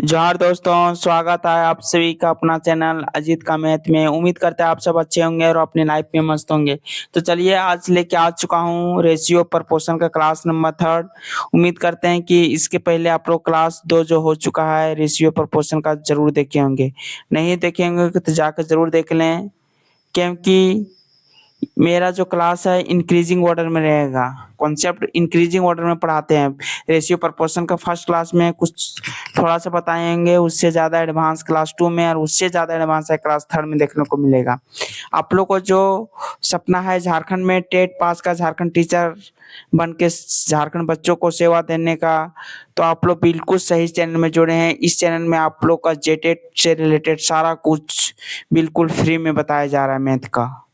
जोहार दोस्तों, स्वागत है आप सभी का अपना चैनल अजीत का मैथ में। उम्मीद करते हैं आप सब अच्छे होंगे और अपनी लाइफ में मस्त होंगे। तो चलिए आज लेके आ चुका हूँ रेशियो प्रपोर्शन का क्लास नंबर 3। उम्मीद करते हैं कि इसके पहले आप लोग क्लास 2 जो हो चुका है रेशियो प्रपोर्शन का जरूर देखे होंगे। नहीं देखे होंगे तो जाकर जरूर देख लें, क्योंकि मेरा जो क्लास है इंक्रीजिंग ऑर्डर में रहेगा। कॉन्सेप्ट इंक्रीजिंग ऑर्डर में पढ़ाते हैं। रेशियो प्रपोर्शन का फर्स्ट क्लास में कुछ थोड़ा सा बताएंगे, उससे ज़्यादा एडवांस क्लास 2 में और उससे ज़्यादा एडवांस है क्लास 3 में देखने को मिलेगा। आप लोग को जो सपना है झारखंड में टेट पास का, झारखंड टीचर बन के झारखंड बच्चों को सेवा देने का, तो आप लोग बिल्कुल सही चैनल में जुड़े हैं। इस चैनल में आप लोग का जेटेट से रिलेटेड सारा कुछ बिल्कुल फ्री में बताया जा रहा है मैथ का।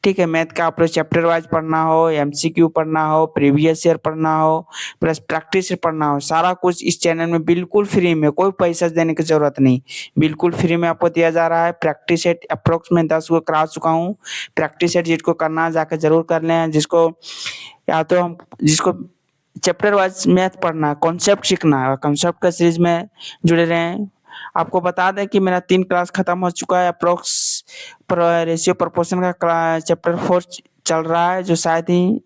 ठीक है, मैथ का आप लोग चैप्टर वाइज पढ़ना हो, एमसीक्यू पढ़ना हो, प्रीवियस ईयर पढ़ना हो, प्लस प्रैक्टिस पढ़ना हो, सारा कुछ इस चैनल में बिल्कुल फ्री में, कोई पैसा देने की जरूरत नहीं, बिल्कुल फ्री में आपको दिया जा रहा है। प्रैक्टिस सेट अप्रोक्स में 10 को करा चुका हूँ। प्रैक्टिस सेट जिसको करना है जाकर जरूर कर लें। जिसको चैप्टर वाइज मैथ पढ़ना, कॉन्सेप्ट सीखना है, कॉन्सेप्ट का सीरीज में जुड़े रहें। आपको बता दें कि मेरा 3 क्लास खत्म हो चुका है। अप्रोक्स रेशियो प्रपोर्शन का चैप्टर 4 चल रहा है, जो शायद ही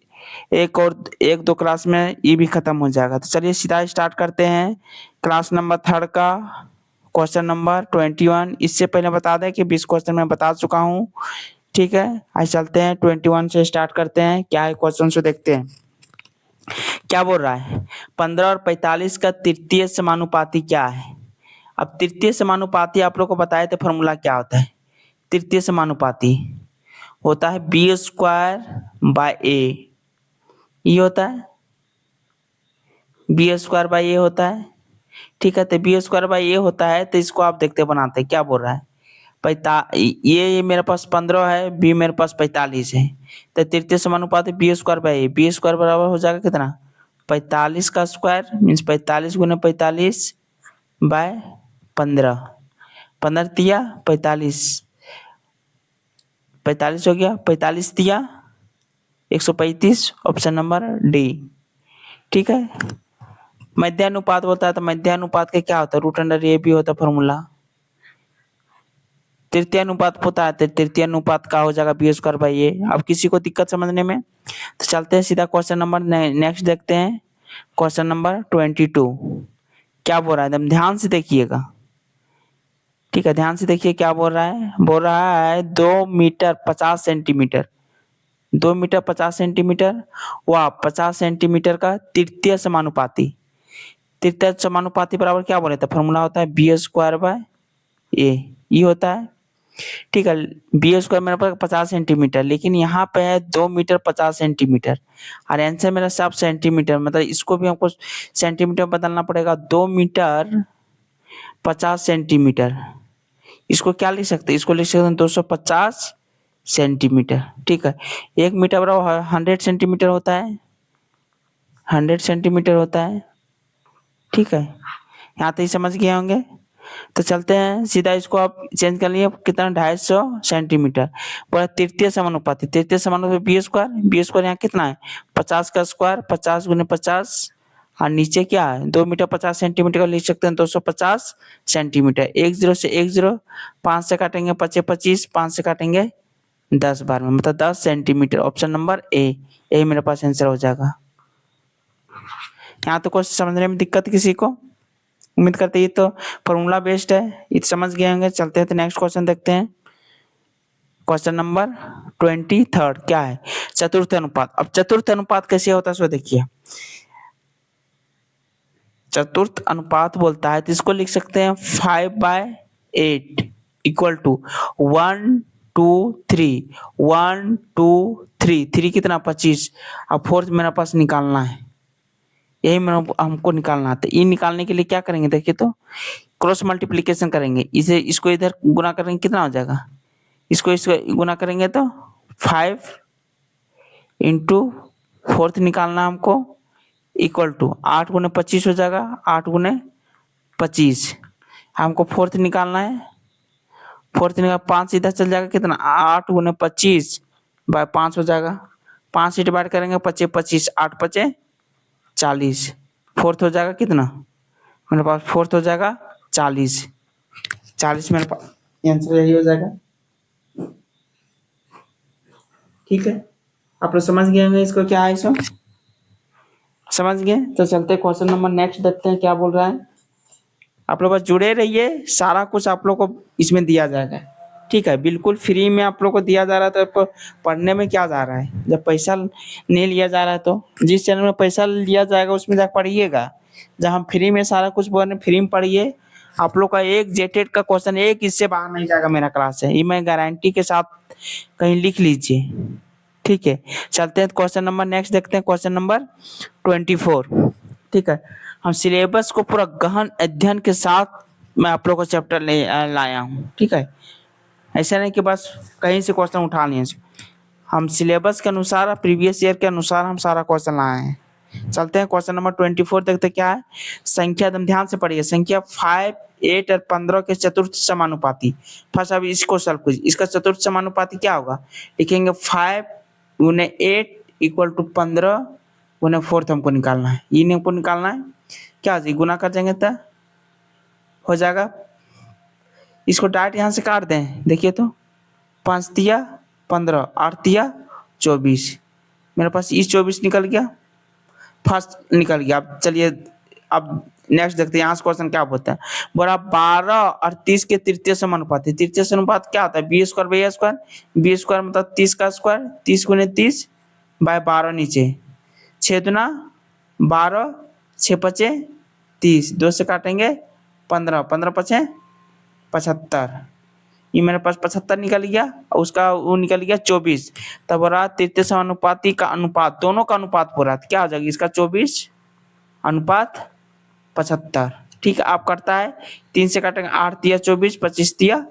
एक दो क्लास में ये भी खत्म हो जाएगा। तो चलिए सीधा स्टार्ट करते हैं क्लास नंबर 3 का क्वेश्चन नंबर 21। इससे पहले बता दें कि 20 क्वेश्चन मैं बता चुका हूँ। ठीक है, आज चलते हैं 21 से स्टार्ट करते हैं। क्या है क्वेश्चन से देखते हैं क्या बोल रहा है। 15 और 45 का तृतीय समानुपाती क्या है। अब तृतीय समानुपाती आप लोग को बताए थे फॉर्मूला क्या होता है। तृतीय समानुपाती होता है बी स्क्वायर बाय ए। ये होता है बी स्क्वायर बाय ए होता है। ठीक है, तो बी स्क्वायर बाय ए होता है, तो इसको आप देखते बनाते हैं क्या बोल रहा है। ये मेरे पास 15 है, बी मेरे पास 45 है, तो तृतीय समानुपाती B square by A. B square बराबर हो जाएगा कितना, 45 का स्क्वायर मीन्स 45 गुने 45 बाय 15। 15 तिया 45, 45 हो गया, 45 तिया 135, ऑप्शन नंबर डी। ठीक है, मध्यानुपात बोलता है तो मध्यानुपात का क्या होता है, रूट अंडर ए भी होता है फॉर्मूला। तृतीय अनुपात होता है तो तृतीय अनुपात का हो जाएगा बी स्क्वायर बाई ए। अब किसी को दिक्कत समझने में, तो चलते हैं सीधा क्वेश्चन नंबर नेक्स्ट देखते हैं। क्वेश्चन नंबर 22 क्या बोल रहा है, एकदम ध्यान से देखिएगा। ठीक है, ध्यान से देखिए क्या बोल रहा है। बोल रहा है 2 मीटर 50 सेंटीमीटर, 2 मीटर 50 सेंटीमीटर व 50 सेंटीमीटर का तृतीय समानुपाती। तृतीय समानुपाती बराबर क्या बोले थे, फॉर्मूला होता है बी स्क्वायर बाय ए। ये होता है। ठीक है, बी स्क्वायर मेरे पास 50 सेंटीमीटर, लेकिन यहाँ पे है 2 मीटर 50 सेंटीमीटर और आंसर मेरा सब सेंटीमीटर, मतलब इसको भी हमको सेंटीमीटर बदलना पड़ेगा। 2 मीटर 50 सेंटीमीटर, इसको क्या लिख सकते हैं, इसको लिख सकते हैं 250 सेंटीमीटर। ठीक है, 1 मीटर बराबर 100 सेंटीमीटर होता है, 100 सेंटीमीटर होता है। ठीक है, यहाँ तक ही समझ गए होंगे। तो चलते हैं सीधा, इसको आप चेंज कर लिए कितना, 250 सेंटीमीटर। पूरा तृतीय समानुपाती, तृतीय समानुपाती बी स्क्वायर, बी स्क्वायर यहाँ कितना है 50 का स्क्वायर, 50 गुने 50 और नीचे क्या है 2 मीटर 50 सेंटीमीटर का लिख सकते हैं 250 सेंटीमीटर। 1 0 से 1 0, 5 से काटेंगे 25 25, 5 से काटेंगे 10 बार में, मतलब 10 सेंटीमीटर। ऑप्शन नंबर ए, यही मेरे पास आंसर हो जाएगा। यहाँ तो कुछ समझने में दिक्कत किसी को, उम्मीद करते ये तो फॉर्मूला बेस्ड है, ये समझ गए होंगे। चलते हैं तो नेक्स्ट क्वेश्चन देखते हैं। क्वेश्चन नंबर 23 क्या है, चतुर्थ अनुपात। अब चतुर्थ अनुपात कैसे होता है सो देखिए। चतुर्थ अनुपात बोलता है तो इसको लिख सकते हैं 5/8 इक्वल टू 1 2 3, 1 2 3, 3 कितना 25। अब फोर्थ मेरे पास निकालना है, यही मेरा हमको निकालना आता है। ये निकालने के लिए क्या करेंगे देखिए, तो क्रॉस मल्टीप्लीकेशन करेंगे, इसे इसको इधर गुना करेंगे कितना हो जाएगा, इसको गुना करेंगे तो 5 इंटू फोर्थ निकालना हमको इक्वल टू 8 गुने 25 हो जाएगा, 8 गुने 25। हमको फोर्थ निकालना है, फोर्थ निकाल 5 इधर चल जाएगा कितना 8 गुने 25 बाय 5 हो जाएगा। 5 से डिवाइड करेंगे 25 25, 8 5 40, फोर्थ हो जाएगा कितना, मेरे पास फोर्थ हो जाएगा 40। 40 मेरे पास आंसर यही हो जाएगा। ठीक है, आप लोग समझ गए होंगे इसको क्या है, इसको समझ गए। तो चलते क्वेश्चन नंबर नेक्स्ट देखते हैं क्या बोल रहा है। आप लोग बस जुड़े रहिए, सारा कुछ आप लोग को इसमें दिया जाएगा। ठीक है, बिल्कुल फ्री में आप लोग को दिया जा रहा है, तो आपको पढ़ने में क्या जा रहा है, जब पैसा नहीं लिया जा रहा है तो जिस चैनल में पैसा लिया जाएगा उसमें जाकर पढ़िएगा। जब हम फ्री में सारा कुछ बोल रहे हैं, फ्री में पढ़िए। आप लोग का एक जेटेड का क्वेश्चन एक इससे बाहर नहीं जाएगा, मेरा क्लास है ये मैं गारंटी के साथ, कहीं लिख लीजिए। ठीक है, चलते हैं क्वेश्चन नंबर नेक्स्ट देखते हैं, क्वेश्चन नंबर 24। ठीक है, हम सिलेबस को पूरा गहन अध्ययन के साथ मैं आप लोग को चैप्टर ले लाया हूँ। ठीक है, ऐसा नहीं कि बस कहीं से क्वेश्चन उठा लिए, हम सिलेबस के अनुसार प्रीवियस ईयर के अनुसार हम सारा क्वेश्चन लाए हैं। चलते हैं क्वेश्चन नंबर 24 देखते क्या है। संख्या एकदम ध्यान से पढ़िए, संख्या 5, 8 और 15 के चतुर्थ समानुपाती। फर्स्ट अब इसको सॉल्व कीजिए, इसका चतुर्थ समानुपाती क्या होगा, लिखेंगे 5 गुने 8 इक्वल टू 15 गुने 4 हमको निकालना है, ये हमको निकालना है। क्या जी गुना कर देंगे तो हो जाएगा। इसको डायरेक्ट यहाँ से काट दें, देखिए तो 5 तिया 15, 8 तिया 24, मेरे पास इस 24 निकल गया, फर्स्ट निकल गया। अब चलिए अब नेक्स्ट देखते हैं यहाँ से क्वेश्चन क्या बोलता है। बोला 12 और 30 के तृतीय समानुपाती। तृतीय समानुपात क्या होता है, B square by A square. B square मतलब 30 का स्क्वायर, 30 गुने 30 बाय 12 नीचे, 6 दुना 12, 6 पचे 30, 2 से काटेंगे 15, 15 पचे 75, ये मेरे पास 75 निकल गया और उसका वो निकल गया 24। तब हो रहा तृतीय समानुपाती का अनुपात, दोनों का अनुपात हो रहा है, क्या हो जाएगा इसका 24 अनुपात 75। ठीक है, आप करता है 3 से काटेंगे, 8 तिया 24, 25 तिया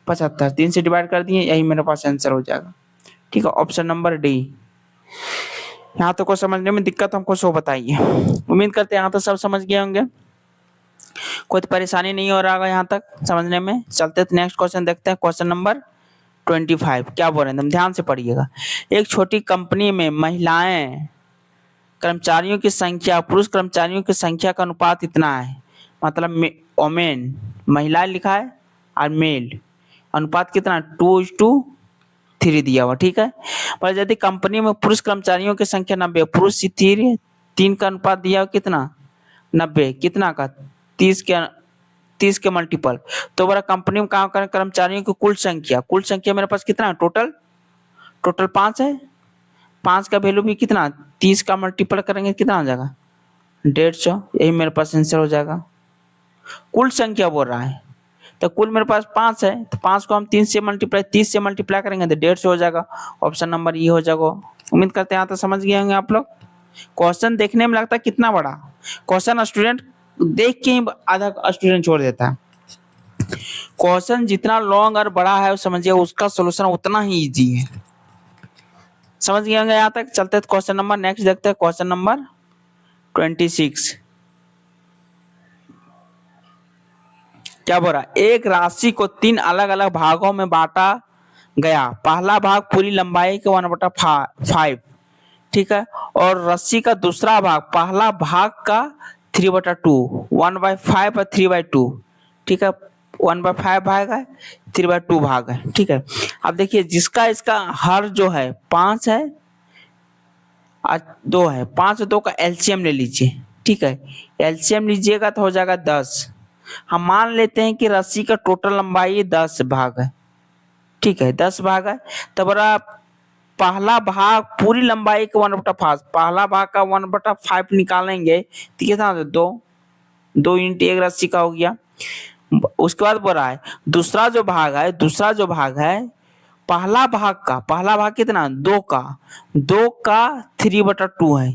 75, 3 से डिवाइड कर दिए, यही मेरे पास आंसर हो जाएगा। ठीक है, ऑप्शन नंबर डी। यहाँ तो को समझने में दिक्कत हमको सो बताइए। उम्मीद करते हैं यहाँ तो सब समझ गए होंगे, कोई परेशानी नहीं हो रहा होगा यहाँ तक समझने में। चलते नेक्स्ट क्वेश्चन देखते हैं, क्वेश्चन नंबर 25 क्या बोल रहे हैं, ध्यान से पढ़िएगा। एक छोटी कंपनी में महिलाएं कर्मचारियों की संख्या पुरुष कर्मचारियों की संख्या का अनुपात इतना है, मतलब ओमेन महिला लिखा है और मेल अनुपात कितना 2:3 दिया हुआ। ठीक है, पर यदि कंपनी में पुरुष कर्मचारियों की संख्या 90, पुरुष 3 का अनुपात दिया हुआ कितना 90, कितना का 30 के मल्टीपल। तो बड़ा कंपनी में काम करने कर्मचारियों की कुल संख्या मेरे पास कितना है, टोटल 5 है। 5 का वैल्यू भी कितना 30 का मल्टीपल करेंगे कितना हो जाएगा 150, यही मेरे पास आंसर हो जाएगा। कुल संख्या बोल रहा है, तो कुल मेरे पास 5 है, तो 5 को हम 30 से मल्टीप्लाई करेंगे तो 150 हो जाएगा। ऑप्शन नंबर ये हो जाएगा। उम्मीद करते हैं यहाँ तो समझ गए होंगे आप लोग। क्वेश्चन देखने में लगता है कितना बड़ा क्वेश्चन, स्टूडेंट देख के ही आधा स्टूडेंट छोड़ देता है। क्वेश्चन जितना लॉन्ग और बड़ा है समझिए उसका सोल्यूशन उतना ही इजी है, समझ गए होंगे यहाँ तक। चलते हैं क्वेश्चन नंबर नेक्स्ट देखते हैं, क्वेश्चन नंबर 26 क्या बोल रहा है। एक राशि को 3 अलग अलग भागों में बांटा गया, पहला भाग पूरी लंबाई के 1/5, ठीक है, और रस्सी का दूसरा भाग पहला भाग का 3/2, 1/5 और 3/2, ठीक है, 1/5 भाग है 3/2 भाग है। ठीक है, अब देखिए जिसका इसका हर जो है 5 है और 2 है, 5 और 2 का एलसीएम ले लीजिए। ठीक है, एलसीएम लीजिएगा तो हो जाएगा 10। हम मान लेते हैं कि रस्सी का टोटल लंबाई 10 भाग है। ठीक है, 10 भाग है, तो बड़ा पहला भाग पूरी लंबाई का 1/5, पहला भाग का 1/5 निकालेंगे तो कितना 2 यूनिट एक रस्सी का हो गया। उसके बाद बोल रहा है दूसरा जो भाग है पहला भाग कितना 2 का 3/2 है,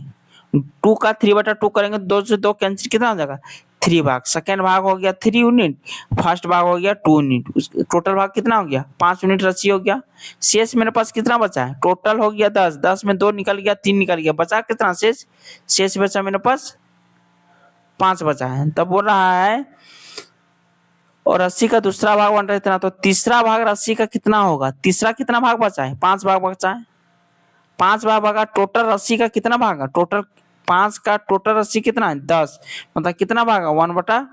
2 का 3/2 करेंगे 2 से 2 कैंसिल, कितना हो जाएगा 3 भाग। सेकेंड भाग हो गया 3 यूनिट, फर्स्ट भाग हो गया 2 यूनिट, टोटल भाग कितना हो गया 5 यूनिट रस्सी हो गया। शेष मेरे पास कितना बचा है, टोटल हो गया 10, 10 में 2 निकल गया 3 निकल गया, बचा कितना शेष बचा मेरे पास 5 बचा है। तब बोल रहा है और रस्सी का दूसरा भाग बन रहा है इतना, तो तीसरा भाग रस्सी का कितना होगा, तीसरा कितना भाग बचा है 5 भाग बचा है, 5 भाग भागा टोटल रस्सी का कितना भाग है, टोटल 5 का टोटल रस्सी कितना है 10, मतलब कितना भागा 1/5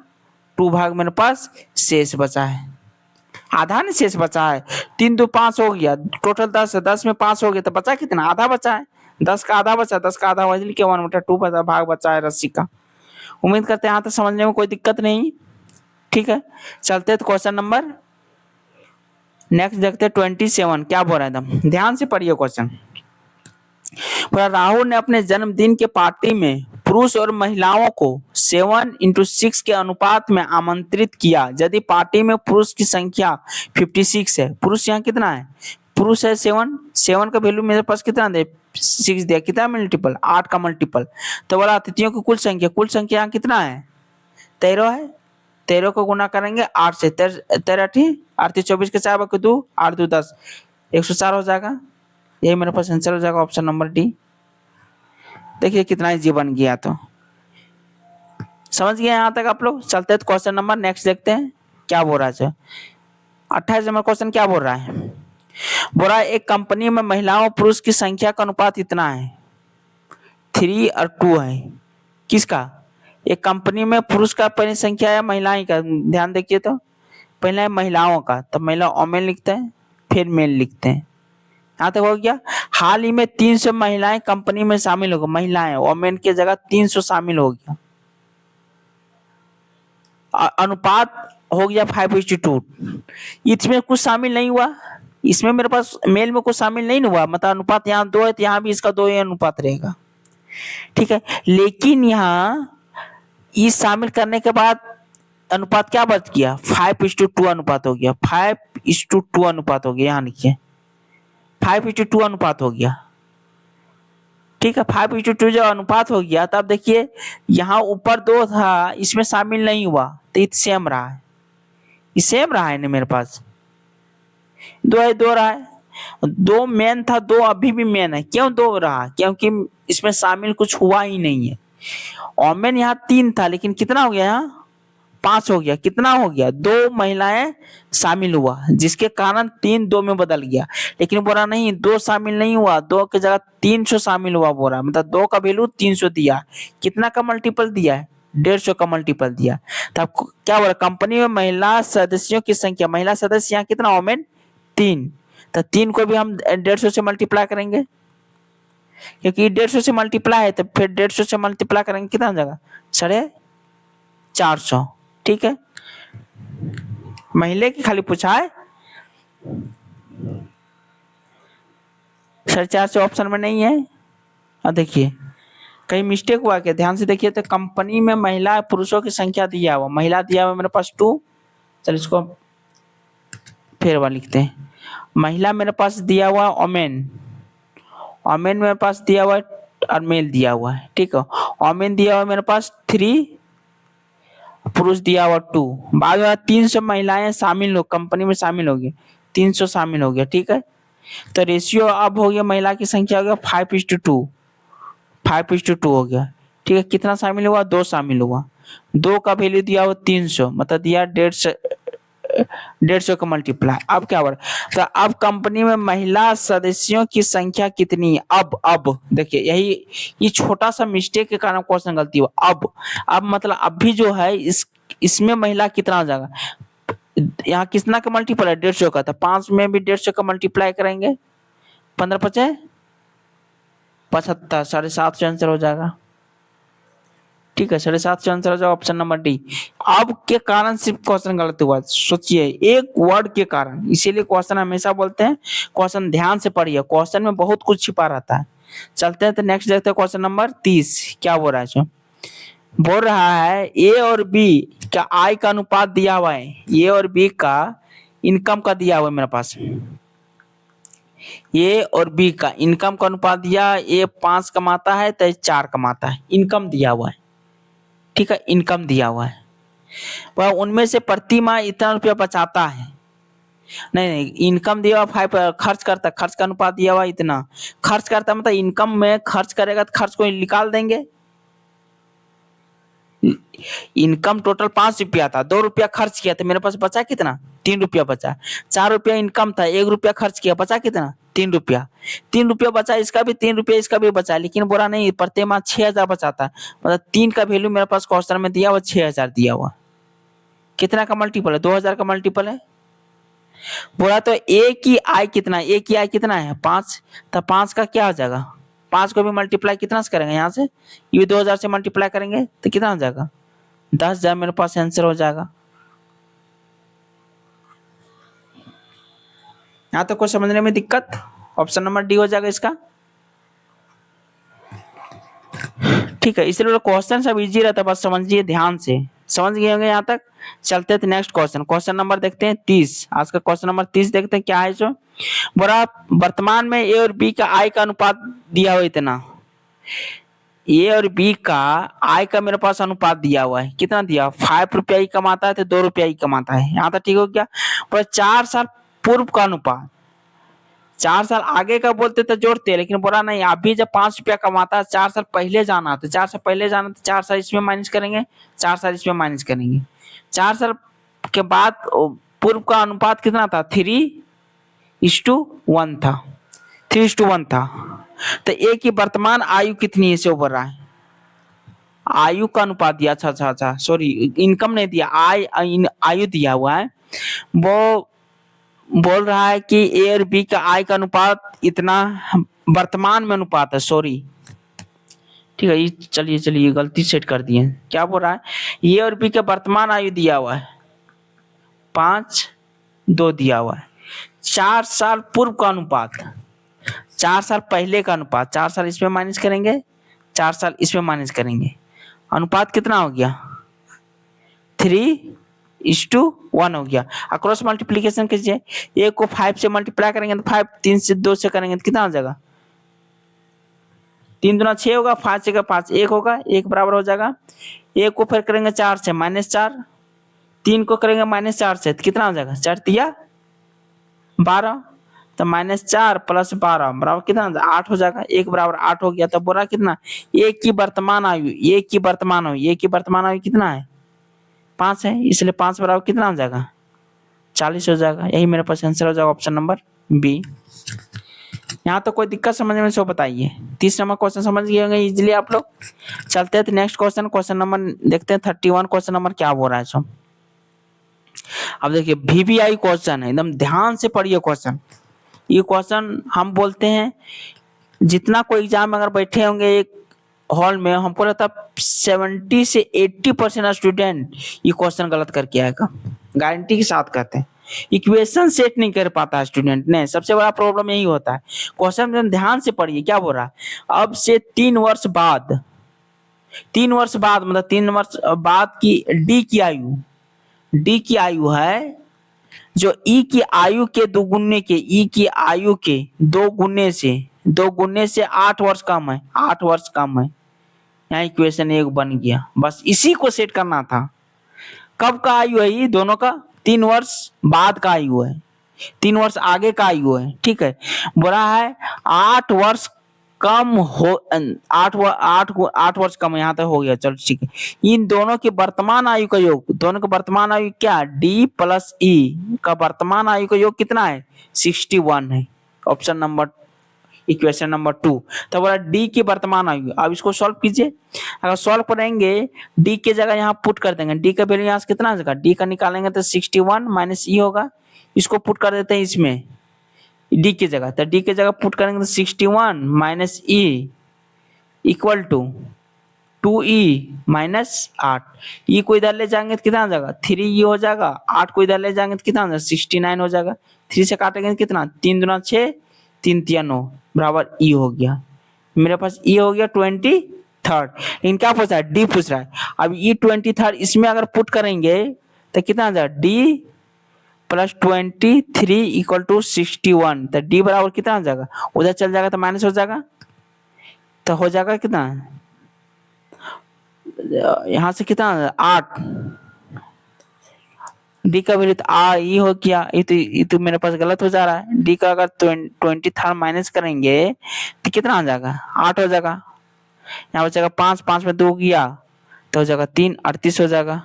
2 भाग मेरे पास शेष बचा है, आधा नहीं शेष बचा है। 3 2 5 हो गया, टोटल 10 है, 10 में 5 हो गया तो बचा कितना, आधा बचा है। 10 का आधा बचा, 10 का आधा वही के 1/2 बचा, भाग बचा है रस्सी का। उम्मीद करते हैं यहाँ तक समझने में कोई दिक्कत नहीं। ठीक है, चलते तो क्वेश्चन नंबर नेक्स्ट देखते हैं 27। क्या बोल रहा है, एकदम ध्यान से पढ़िए क्वेश्चन। राहुल ने अपने जन्मदिन के पार्टी में पुरुष और महिलाओं को 7:6 के अनुपात में आमंत्रित किया। यदि पार्टी में पुरुष की संख्या 56 है, पुरुष यहाँ कितना है, पुरुष है 7 का वैल्यू मेरे पास कितना दे, 6 दिया, कितना मल्टीपल, 8 का मल्टीपल। तो बोला अतिथियों की कुल संख्या यहाँ कितना है, 13 है। 13 को गुना करेंगे 8 से, 13 8 24 के 4 बाकी 2, 8 2 10, 104 हो जाएगा। यही मेरे पास आंसर हो जाएगा, ऑप्शन नंबर डी। देखिए कितना इजी बन गया, तो समझ गए यहाँ तक आप लोग। चलते हैं तो क्वेश्चन नंबर नेक्स्ट देखते हैं क्या बोल रहा है। 28 नंबर क्वेश्चन क्या बोल रहा है, बोल रहा है एक कंपनी में महिलाओं पुरुष की संख्या का अनुपात इतना है, 3 और 2 है। किसका, एक कंपनी में पुरुष का पहले संख्या है, महिलाएं का, ध्यान देखिए तो पहले है महिलाओं का, तब महिला ओमेन लिखते हैं, फिर मेल लिखते हैं। यहाँ तक हो गया। हाल ही में 300 महिलाएं कंपनी में शामिल हो गई, महिलाएं ओमेन की जगह 300 शामिल हो गया। अनुपात हो गया 5:2। इसमें कुछ शामिल नहीं हुआ, इसमें मेरे पास मेल में कुछ शामिल नहीं हुआ, मतलब अनुपात यहाँ 2 है तो यहाँ भी इसका 2 ही अनुपात रहेगा। ठीक है, लेकिन यहाँ इस शामिल करने के बाद अनुपात क्या बच गया, 5:2 अनुपात हो गया, 5:2 अनुपात हो गया। यहाँ लिखिए 5:2 अनुपात हो गया। ठीक है, 5:2 जो अनुपात हो गया, तब देखिए यहाँ ऊपर 2 था, इसमें शामिल नहीं हुआ तो ये सेम रहा है, ये सेम रहा है ना मेरे पास, 2 है 2 रहा है, 2 मेन था, 2 अभी भी मेन है। क्यों 2 रहा, क्योंकि इसमें शामिल कुछ हुआ ही नहीं है। ओमेन यहाँ 3 था, लेकिन कितना हो गया, यहाँ 5 हो गया। कितना हो गया, 2 महिलाएं शामिल हुआ, जिसके कारण 3 2 में बदल गया। लेकिन बोला नहीं 2 शामिल नहीं हुआ, 2 की जगह 300 शामिल हुआ, बोला मतलब 2 का वैल्यू 300 दिया। कितना का मल्टीपल दिया है, 150 का मल्टीपल दिया। तब क्या बोला, कंपनी में महिला सदस्यों की संख्या, महिला सदस्य यहाँ कितना, ओमेन 3, तो 3 को भी हम 150 से मल्टीप्लाई करेंगे, क्योंकि 150 से मल्टीप्लाई है, तो फिर 150 से मल्टीप्लाई करेंगे कितना हो जाएगा, 450। ठीक है, महिला की खाली पूछा है, 450 ऑप्शन में नहीं है। और देखिए कहीं मिस्टेक हुआ क्या, ध्यान से देखिए तो कंपनी में महिला पुरुषों की संख्या दिया हुआ, महिला दिया हुआ मेरे पास 2, चल इसको फिर वाला लिखते हैं। महिला मेरे पास दिया हुआ ओमेन, ओमेन मेरे पास दिया हुआ है और मेल दिया हुआ है। ठीक है, ओमेन दिया हुआ मेरे पास 3, पुरुष दिया हुआ 2, बाद में 300 महिलाएं शामिल हो, कंपनी में शामिल हो गई, 300 शामिल हो गया। ठीक है, तो रेशियो अब हो गया, महिला की संख्या हो गया 5:2, 5:2 हो गया। ठीक है, कितना शामिल हुआ, 2 शामिल हुआ, 2 का वैल्यू दिया हुआ 300, मतलब दिया 150 का मल्टीप्लाई। अब क्या बोला, तो अब कंपनी में महिला सदस्यों की संख्या कितनी, अब देखिए यही, ये छोटा सा मिस्टेक के कारण क्वेश्चन गलती हुआ। अब मतलब अभी जो है इसमें महिला कितना हो जाएगा, यहाँ कितना का मल्टीपल है, 150 का, तो 5 में भी 150 का मल्टीप्लाई करेंगे, 15 5 75, 750 आंसर हो जाएगा। ठीक है, 750 आंसर हो जाएगा, ऑप्शन नंबर डी। अब के कारण सिर्फ क्वेश्चन गलत हुआ, सोचिए एक वर्ड के कारण, इसीलिए क्वेश्चन हमेशा बोलते हैं क्वेश्चन ध्यान से पढ़िए, क्वेश्चन में बहुत कुछ छिपा रहता है। चलते हैं तो नेक्स्ट देखते हैं क्वेश्चन नंबर 30। क्या बोल रहा है, बोल रहा है ए और बी का आय का अनुपात दिया हुआ है, ए और बी का इनकम का दिया हुआ है मेरे पास, ए और बी का इनकम का अनुपात दिया, ए 5 कमाता है तो 4 कमाता है, इनकम दिया हुआ है। ठीक है, इनकम दिया हुआ है, वह उनमें से प्रति माह इतना रुपया बचाता है, नहीं इनकम दिया हुआ 5, खर्च करता, खर्च का अनुपात दिया हुआ इतना, खर्च करता मतलब इनकम में खर्च करेगा तो खर्च को निकाल देंगे। इनकम टोटल 5 रुपया था, 2 रुपया खर्च किया तो मेरे पास बचा कितना, 3 रुपया बचा। 4 रुपया इनकम था, 1 रुपया खर्च किया, बचा कितना, 3 रुपया। 3 रुपया बचा, इसका भी 3 रुपया, इसका भी बचा, लेकिन बोला नहीं प्रति माह 6000 बचाता, मतलब 3 का वैल्यू मेरे पास क्वेश्चन में दिया हुआ 6000 दिया हुआ। कितना का मल्टीपल है? 2000 का मल्टीपल है। बोला तो ए की आई कितना है? ए की आई कितना है? 5। तो 5 का क्या हो जाएगा? 5 को भी मल्टीप्लाई कितना से करेंगे? यहाँ से ये भी 2000 से मल्टीप्लाई करेंगे तो कितना हो जाएगा? 10,000 मेरे पास आंसर हो जाएगा। यहाँ तो कुछ समझने में दिक्कत? ऑप्शन नंबर डी हो जाएगा इसका। ठीक है, इसलिए क्वेश्चन सब इजी रहता है, बस समझिए ध्यान से। समझ गए होंगे यहाँ तक? चलते थे नेक्स्ट क्वेश्चन। क्वेश्चन नंबर देखते हैं 30। आज का क्वेश्चन नंबर 30 देखते हैं क्या है जो बोला। वर्तमान में ए और बी का आय का अनुपात दिया हुआ इतना। ए और बी का आय का मेरे पास अनुपात दिया हुआ है। कितना दिया? 5 रुपया ही कमाता है तो 2 रुपया ही कमाता है। यहाँ तक ठीक हो गया। पर 4 साल पूर्व का अनुपात, 4 साल आगे का बोलते तो जोड़ते, लेकिन बोला नहीं, अभी जब 5 रुपया कमाता है 4 साल पहले जाना, तो 4 साल पहले जाना तो 4 साल इसमें माइनस करेंगे, 4 साल इसमें माइनस करेंगे। 4 साल के बाद पूर्व का अनुपात कितना था? 3:1 था। 3:1 था। तो ए की वर्तमान आयु कितनी है इसे बोल रहा है। आयु का अनुपात दिया। अच्छा, सॉरी, इनकम नहीं दिया, आयु दिया हुआ है। वो बोल रहा है कि ए और बी का आय का अनुपात इतना वर्तमान में अनुपात है। सॉरी, ठीक है, चलिए गलती सेट कर दिए। क्या बोल रहा है? ए और बी का वर्तमान आयु दिया हुआ है 5:2 दिया हुआ है। 4 साल पूर्व का अनुपात, 4 साल पहले का अनुपात, 4 साल इसमें माइनस करेंगे, 4 साल इसमें माइनस करेंगे। अनुपात कितना हो गया? 3:1 हो गया। अक्रॉस मल्टीप्लीकेशन कीजिए। ए को 5 से मल्टीप्लाई करेंगे तो 5, 3 से 2 से करेंगे तो कितना हो जाएगा? 3 दूना 6 होगा, 5 से 5 1 होगा, 1 बराबर हो जाएगा। ए को फिर करेंगे 4 से -4, 3 को करेंगे -4 से तो कितना हो जाएगा? 4 तिया 12, तो -4 + 12 बराबर कितना हो जाएगा? 8 हो जाएगा। 1 बराबर 8 हो गया। तो बोला कितना? ए की वर्तमान आयु कितना है? 5 है, इसलिए 5 बराबर कितना हो जाएगा? 40 हो जाएगा। यही मेरे पास आंसर हो जाएगा, ऑप्शन नंबर बी। यहाँ तो कोई दिक्कत समझने में सो बताइए। 30 नंबर क्वेश्चन समझ गए होंगे इजीली आप लोग। चलते हैं नेक्स्ट क्वेश्चन। क्वेश्चन नंबर देखते हैं 31। क्वेश्चन नंबर क्या बोल रहा है सो। अब देखिए VBI क्वेश्चन है, एकदम ध्यान से पढ़िए क्वेश्चन। ये क्वेश्चन हम बोलते हैं, जितना कोई एग्जाम में अगर बैठे होंगे एक हॉल में, हमको लगता है 70 से 80% स्टूडेंट ये क्वेश्चन गलत करके आएगा, गारंटी के साथ कहते हैं। इक्वेशन सेट नहीं कर पाता है स्टूडेंट ने, सबसे बड़ा प्रॉब्लम यही होता है। क्वेश्चन में ध्यान से पढ़िए क्या बोल रहा है। अब से 3 वर्ष बाद, 3 वर्ष बाद मतलब 3 वर्ष बाद की डी की आयु है जो ई की आयु के दोगुने के, ई की आयु के 2 गुने से 8 वर्ष कम है, 8 वर्ष कम है। यहाँ इक्वेशन 1 बन गया। बस इसी को सेट करना था। कब का आयु है ये दोनों का? 3 वर्ष बाद का आयु है, 3 वर्ष आगे का आयु है। ठीक है, बोला है 8 वर्ष कम हो, 8 वर्ष कम, यहाँ तक हो गया। चलो ठीक है। इन दोनों की वर्तमान आयु का योग, दोनों का वर्तमान आयु क्या? डी प्लस ई का वर्तमान आयु का योग कितना है? 61 है। Option number, equation number 2। तो बोला डी की वर्तमान आयु। अब इसको सॉल्व कीजिए। अगर सॉल्व करेंगे, डी की जगह यहाँ पुट कर देंगे। डी का वैल्यू यहाँ से कितना होगा? डी का निकालेंगे तो 61 माइनस ई होगा। इसको पुट कर देते हैं इसमें डी की जगह, तो डी की जगह पुट करेंगे तो 61 minus E equal to 2e minus 8। E को इधर ले जाएंगे तो कितना हो जाएगा? 3e हो जाएगा। 8 को इधर ले जाएंगे तो कितना हो जाएगा? 69 हो जाएगा। 3 से काटेंगे तो कितना? 3 दूना 6, 3 तिया 9 बराबर ई हो गया। मेरे पास ई हो गया 23। लेकिन क्या पूछ रहा है? डी पूछ रहा है। अब ई 23 इसमें अगर पुट करेंगे तो कितना आ जाएगा? D plus 23 equal to 61। तो डी बराबर कितना हो जाएगा? उधर चल जाएगा तो माइनस हो जाएगा, तो हो जाएगा कितना? यहाँ से कितना? 8। डी का वैल्यू तो ई हो गया। ये तो मेरे पास गलत हो जा रहा है। डी का अगर 23 माइनस करेंगे तो कितना हो जाएगा? 8 हो जाएगा। यहाँ बचेगा 5, 5 में 2 गया तो हो जाएगा 3, 38 हो जाएगा।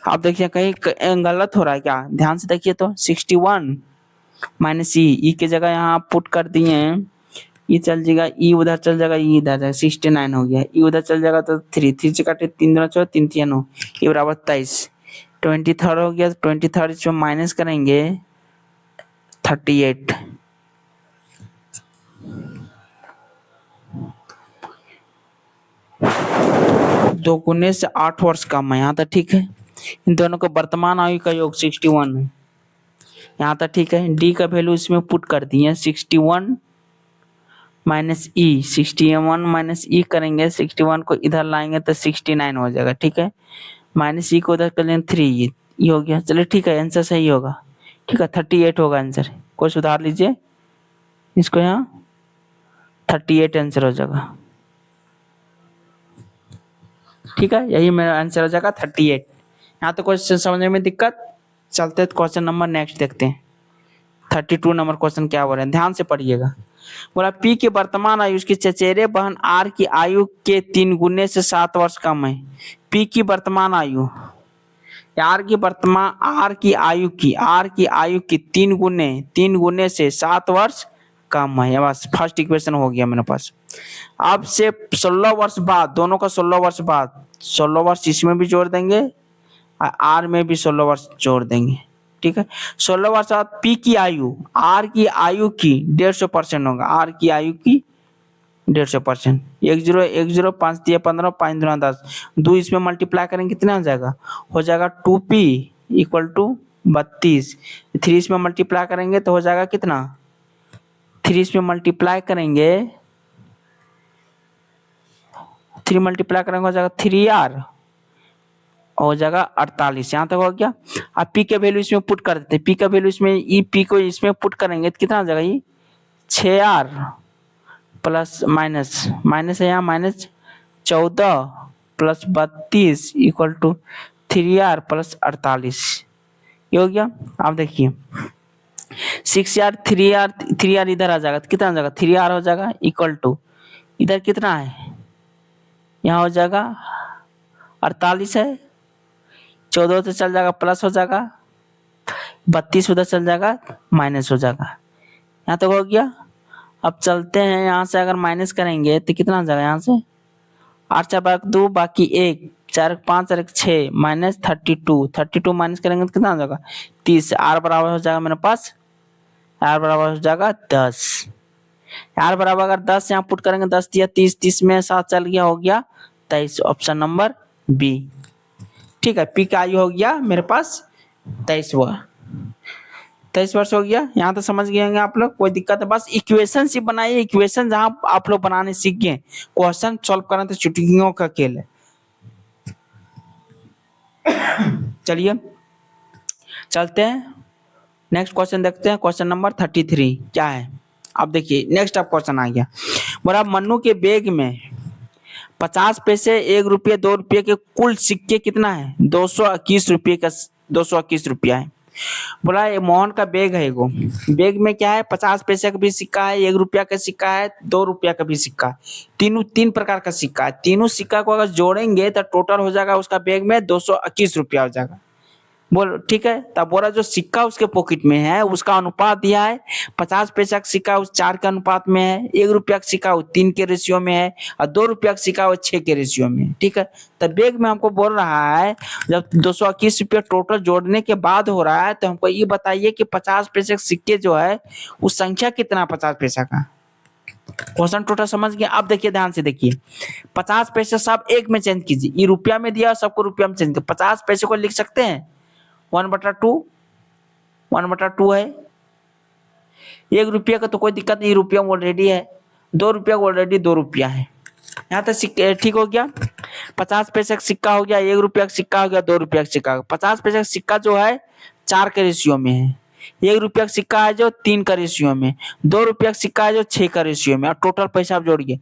आप देखिए कहीं गलत हो रहा है क्या? ध्यान से देखिए तो 61 माइनस ई की जगह यहाँ पुट कर दिए ये चल जाएगा, ई उधर चल जाएगा, ई इधर जाएगा, 69 हो गया। ई उधर चल जाएगा तो 3 से काटे, 3 दूना 14, 3 तिया 9, ये बराबर 23। 23 हो गया, तो 23 इसमें माइनस करेंगे 38। दो गुने से 8 वर्ष कम है, यहाँ तक ठीक है। इन दोनों का वर्तमान आयु का योग 61 है, यहाँ तक ठीक है। डी का वैल्यू इसमें पुट कर दिए 61 माइनस ई, 61 माइनस ई करेंगे, 61 को इधर लाएंगे तो 69 हो जाएगा, ठीक है। माइनस ई को उधर कर लेंगे 3, ये हो गया। चलिए ठीक है, आंसर सही होगा, ठीक है, 38 होगा आंसर। कोई सुधार लीजिए इसको, यहाँ 38 आंसर हो जाएगा, ठीक है, यही मेरा आंसर हो जाएगा 38। यहाँ तो क्वेश्चन समझने में दिक्कत, चलते हैं क्वेश्चन नंबर नेक्स्ट देखते हैं। 32 नंबर क्वेश्चन क्या हो रहा है, ध्यान से पढ़िएगा। बोला पी की वर्तमान आयु उसकी चचेरे बहन आर की आयु के 3 गुने से 7 वर्ष कम है। पी की वर्तमान आयु, आर की आयु की 3 गुने से 7 वर्ष कम है। बस फर्स्ट इक्वेशन हो गया मेरे पास। अब से 16 वर्ष बाद, दोनों का 16 वर्ष बाद, 16 वर्ष इसमें भी जोड़ देंगे, आर में भी 16 वर्ष जोड़ देंगे, ठीक है। 16 वर्ष बाद पी की आयु आर की आयु की 150% होगा, आर की आयु की 150%। 10 10 5 दिया 15, 5 दूना 10, 2 इसमें मल्टीप्लाई करेंगे कितना हो जाएगा, 2p इक्वल टू 32। 3 इसमें मल्टीप्लाई करेंगे तो हो जाएगा कितना, 3 इसमें मल्टीप्लाई करेंगे, 3 मल्टीप्लाई करेंगे हो जाएगा 3r, हो जाएगा 48। यहाँ तक हो गया। अब पी के वैल्यू इसमें पुट कर देते हैं, पी का वैल्यू इसमें, ई पी को इसमें पुट करेंगे तो कितना हो जाएगा, ये 6r प्लस माइनस है यहाँ, minus 14 plus 32 equal to 3r plus 48, ये हो गया। आप देखिए 6r 3r इधर आ जाएगा तो कितना हो जाएगा, 3r हो जाएगा इक्वल टू, इधर कितना है, यहाँ हो जाएगा 48 है, 14 से चल जाएगा प्लस हो जाएगा, 32 उधर चल जाएगा माइनस हो जाएगा। यहाँ तक हो गया। अब चलते हैं, यहाँ से अगर माइनस करेंगे तो कितना हो जाएगा, यहाँ से 8 4 2 बाकी 1 4 5 और 6 माइनस 32 माइनस करेंगे तो कितना हो जाएगा 30। आर बराबर हो जाएगा मेरे पास, आर बराबर हो जाएगा 10। आर बराबर अगर 10 यहाँ पुट करेंगे, 10 दिया 30, 30 में 7 चल गया, हो गया 23, ऑप्शन नंबर बी, ठीक है। पी का आयु हो गया मेरे पास 23 वर्ष हो गया। यहाँ तो समझ गए होंगे आप लोग, कोई दिक्कत है, बस इक्वेशन ही बनाइए, इक्वेशन जहाँ आप लोग बनाने सीख गए, क्वेश्चन सॉल्व करना तो चुटकियों का खेल है। चलिए चलते हैं नेक्स्ट क्वेश्चन देखते हैं, क्वेश्चन नंबर 33 क्या है। अब देखिए नेक्स्ट अब क्वेश्चन आ गया, बोला मन्नू के बैग में 50 पैसे, 1 रुपये, 2 रुपये के कुल सिक्के कितना है, 221 रुपये का, 221 रुपया है। बोला ये मोहन का बैग है, एगो बैग में क्या है, 50 पैसे का भी सिक्का है, 1 रुपया का सिक्का है, 2 रुपया का भी सिक्का है, तीन प्रकार का सिक्का है। तीनों सिक्का को अगर जोड़ेंगे तो टोटल हो जाएगा उसका बैग में 221 रुपया हो जाएगा। बोल ठीक है, तब बोला जो सिक्का उसके पॉकेट में है उसका अनुपात दिया है, 50 पैसा का सिक्का उस 4 के अनुपात में है, 1 रुपया का सिक्का वो 3 के रेशियो में है, और 2 रुपया का सिक्का वो 6 के रेशियो में है, ठीक है। तब बैग में हमको बोल रहा है जब 221 रुपया टोटल जोड़ने के बाद हो रहा है, तो हमको ये बताइए कि 50 पैसे के सिक्के जो है उस संख्या कितना, 50 पैसा का क्वेश्चन टोटल समझ गया। अब देखिए ध्यान से देखिए, 50 पैसे सब एक में चेंज कीजिए, ये रुपया में दिया सबको रुपया में चेंज कीजिए। 50 पैसे को लिख सकते हैं 1/2 है, 1 रुपया का तो कोई दिक्कत नहीं, रुपया में ऑलरेडी है, 2 रुपया ऑलरेडी 2 रुपया है, यहाँ तक ठीक हो गया। 50 पैसे का सिक्का हो गया, 1 रुपया का सिक्का हो गया, 2 रुपया का सिक्का। 50 पैसे का सिक्का जो है 4 के रेशियो में है, 1 रुपया का सिक्का है जो 3 का रेशियो में, 2 रुपया का सिक्का है जो 6 का रेशियो में, और टोटल पैसा आप जोड़िए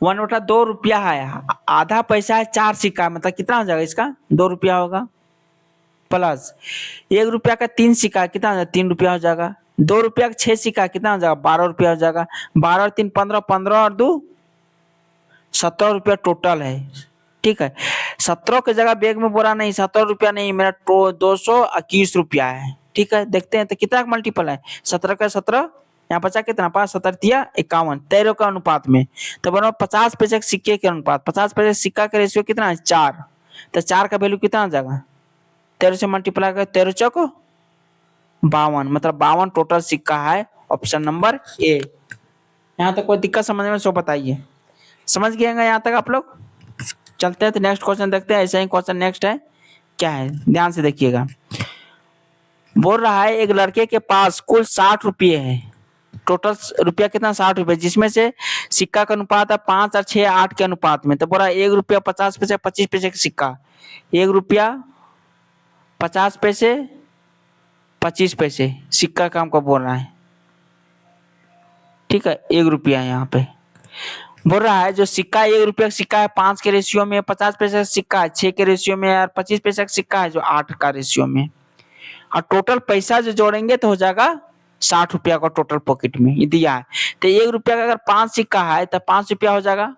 1/2 रुपया है, आधा पैसा है 4 सिक्का, मतलब कितना हो जाएगा इसका 2 रुपया होगा, प्लस 1 रुपया का 3 सिक्का कितना हो जाएगा 3 रुपया हो जाएगा, 2 रुपया का 6 सिक्का कितना हो जाएगा 12 रुपया हो जाएगा, 12 और 3 15, 15 और 2 17 रुपया टोटल है, ठीक है। 17 की जगह बैग में बोला नहीं, 17 रुपया नहीं, मेरा 221 रुपया है, ठीक है। देखते हैं तो कितना मल्टीपल है, 17 का 17 यहाँ बचा कितना 5 7 51 13 के अनुपात में। तो बराबर 50 पैसे के सिक्के के अनुपात, 50 पैसे सिक्का का रेशियो कितना है 4, तो 4 का वैल्यू कितना आ जाएगा 13 से मल्टीप्लाई कर 13 चौक 52, मतलब 52 टोटल सिक्का है। Option number A. यहाँ तक कोई दिक्कत समझ में सो बताइए, समझ गए यहाँ तक आप लोग। चलते हैं तो नेक्स्ट क्वेश्चन देखते हैं। ऐसा ही क्वेश्चन नेक्स्ट है, क्या है ध्यान से देखिएगा। बोल रहा है एक लड़के के पास कुल 60 रुपये है, टोटल रुपया कितना 60 रुपये, जिसमें से सिक्का का अनुपात है 5 और 6 8 के अनुपात में। तो बोला 1 रुपया 50 पैसे 25 पैसे का सिक्का, 1 रुपया 50 पैसे 25 पैसे सिक्का का हमको बोल रहा है, ठीक है 1 रुपया यहाँ पे बोल रहा है। जो सिक्का 1 रुपया का सिक्का है 5 के रेशियो में, 50 पैसे का सिक्का है 6 के रेशियो में, और 25 पैसे का सिक्का है जो 8 का रेशियो में। और टोटल पैसा जो जोड़ेंगे तो हो जाएगा 60 रुपया का टोटल पॉकेट में ये दिया है। तो 1 रुपया का अगर 5 सिक्का है तो 5 रुपया हो जाएगा।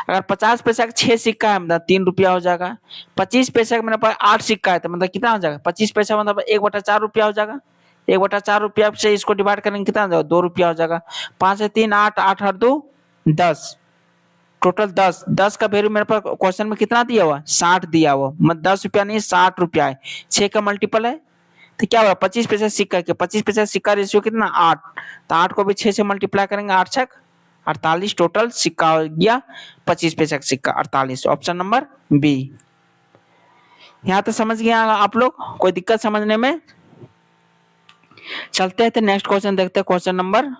अगर 50 पैसा का 6 सिक्का है मतलब 3 रुपया हो जाएगा। 25 पैसा का मेरे पास 8 सिक्का है तो मतलब कितना हो जाएगा 25 पैसा मतलब 1/4 रुपया हो जाएगा। 1/4 रुपया से इसको डिवाइड करेंगे कितना हो जाएगा 2 रुपया हो जाएगा। 5 से 3 8, 8 और 2 10, टोटल 10। 10 का वैल्यू मेरे पास क्वेश्चन में कितना दिया हुआ 60 दिया हुआ, मतलब 10 रुपया नहीं 60 रुपया है। 6 का मल्टीपल है तो क्या होगा 25 पैसे सिक्का के, 25 पैसे सिक्का रेशियो कितना 8, तो 8 को भी 6 से मल्टीप्लाई करेंगे 8 छक 48, टोटल सिक्का हो गया 25 पैसे का सिक्का 48। Option number B. यहाँ तो समझ गया आप लोग, कोई दिक्कत समझने में। चलते हैं तो नेक्स्ट क्वेश्चन देखते हैं, क्वेश्चन नंबर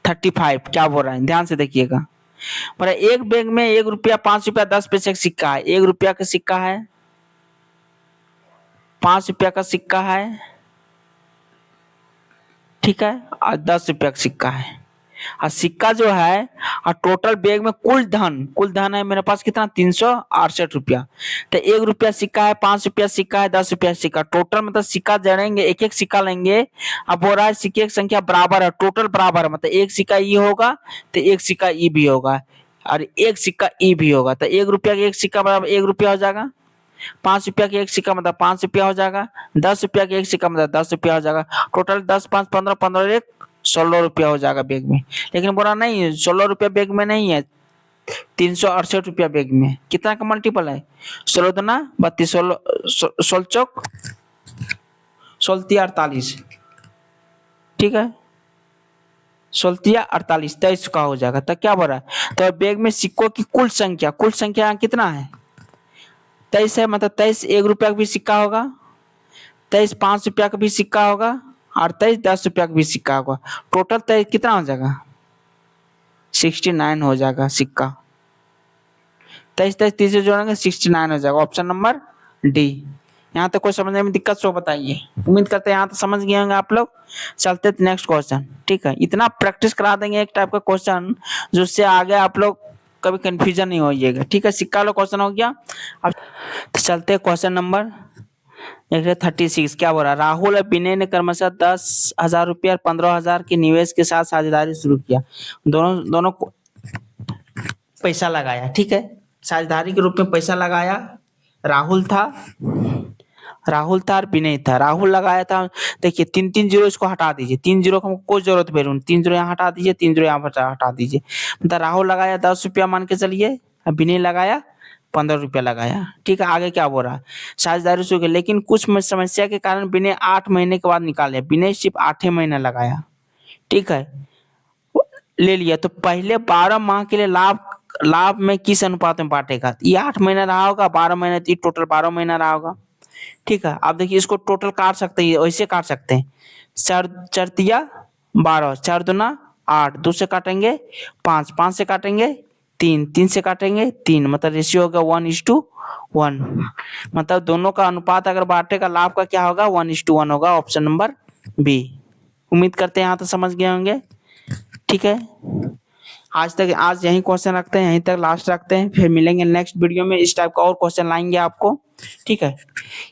35 क्या बोल रहा है ध्यान से देखिएगा। पर एक बैग में 1 रुपया 5 रुपया 10 पैसे का सिक्का है, 1 रुपया का सिक्का है, 5 रुपया का सिक्का है, ठीक है, और 10 रुपया का सिक्का है। और सिक्का जो है और टोटल बैग में कुल धन है मेरे पास कितना 368 रुपया। तो 1 रुपया सिक्का है, 5 रुपया सिक्का है, 10 रुपया सिक्का, टोटल मतलब सिक्का जोड़ेंगे एक एक सिक्का लेंगे। अब बोल रहा है सिक्के की संख्या बराबर है, टोटल बराबर है, मतलब एक सिक्का ई होगा तो एक सिक्का ई भी होगा और एक सिक्का ई भी होगा। तो 1 रुपया का एक सिक्का बराबर 1 रुपया हो जाएगा। 5 रुपया का एक सिक्का मतलब 5 रुपया हो जाएगा। 10 रुपया का एक सिक्का मतलब 10 रुपया हो जाएगा। टोटल 10 5 15 15 1 16 रुपया हो जाएगा बैग में। लेकिन बोला नहीं 16 रुपया बैग में नहीं है, 368 रुपया बैग में। कितना का मल्टीपल है 16 दूना 32, 16 चौक 16 48, ठीक है 16 48 23 का हो जाएगा। तो क्या बोला तो बैग में सिक्कों की कुल संख्या कितना है 23 है, मतलब 23 1 रुपया का भी सिक्का होगा, 23 5 रुपया का भी सिक्का होगा और 23 10 रुपया का भी सिक्का होगा। टोटल 23 कितना हो जाएगा 69 हो जाएगा सिक्का। 23 23 तीसरे जोड़ेंगे 69 हो जाएगा। Option number D. यहाँ तक कोई समझने में दिक्कत सो बताइए। उम्मीद करते हैं यहाँ तक समझ गए होंगे आप लोग। चलते नेक्स्ट क्वेश्चन, ठीक है। इतना प्रैक्टिस करा देंगे एक टाइप का क्वेश्चन जिससे आगे आप लोग कभी कंफ्यूजन नहीं होइएगा, ठीक है। सिक्का वाला क्वेश्चन हो गया। अब तो चलते क्वेश्चन नंबर 36 क्या बोल रहा है। राहुल और विनय ने क्रमशः 10,000 रुपया और 15,000 के निवेश के साथ साझेदारी शुरू किया। दोनों को पैसा लगाया, ठीक है, साझेदारी के रूप में पैसा लगाया। राहुल था और विनय था। राहुल लगाया था, देखिए 3 जीरो इसको हटा दीजिए, 3 जीरो को कोई जरूरत नहीं, 3 जीरो यहाँ हटा दीजिए, 3 जीरो यहाँ हटा दीजिए। मतलब राहुल लगाया 10 रुपया मान के चलिए, विनय लगाया 15 रुपया लगाया, ठीक है। आगे क्या बोल रहा है साझेदारी शुरू की, लेकिन कुछ समस्या के कारण विनय 8 महीने के बाद निकाले। विनय सिर्फ 8 महीने लगाया, ठीक है, ले लिया। तो पहले 12 माह के लिए लाभ में किस अनुपात में बांटेगा। ये 8 महीना रहा होगा, 12 महीना, टोटल 12 महीना रहा होगा, ठीक है। आप देखिए इसको टोटल काट सकते हैं, वैसे काट सकते हैं। 4 तिया 12, 4 दूना 8, 2 से काटेंगे 5, 5 से काटेंगे 3, 3 से काटेंगे 3, मतलब रेशियो होगा 1:1। मतलब दोनों का अनुपात अगर बांटेगा लाभ का क्या होगा 1:1 होगा। Option number B. उम्मीद करते हैं यहाँ तो समझ गए होंगे, ठीक है। आज यही क्वेश्चन रखते हैं, यहीं तक लास्ट रखते हैं, फिर मिलेंगे नेक्स्ट वीडियो में। इस टाइप का और क्वेश्चन लाएंगे आपको, ठीक है।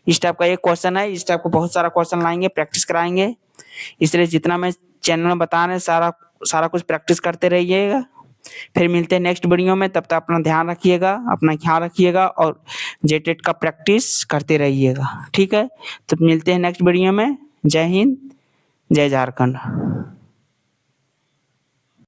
इस टाइप का एक क्वेश्चन है, इस टाइप का बहुत सारा क्वेश्चन लाएंगे, प्रैक्टिस कराएंगे। इसलिए जितना मैं चैनल में बता रहे हैं सारा कुछ प्रैक्टिस करते रहिएगा। फिर मिलते हैं नेक्स्ट वीडियो में, तब तक अपना ध्यान रखिएगा, अपना ख्याल रखिएगा और जेटेट का प्रैक्टिस करते रहिएगा, ठीक है। तो मिलते हैं नेक्स्ट वीडियो में। जय हिंद, जय झारखंड।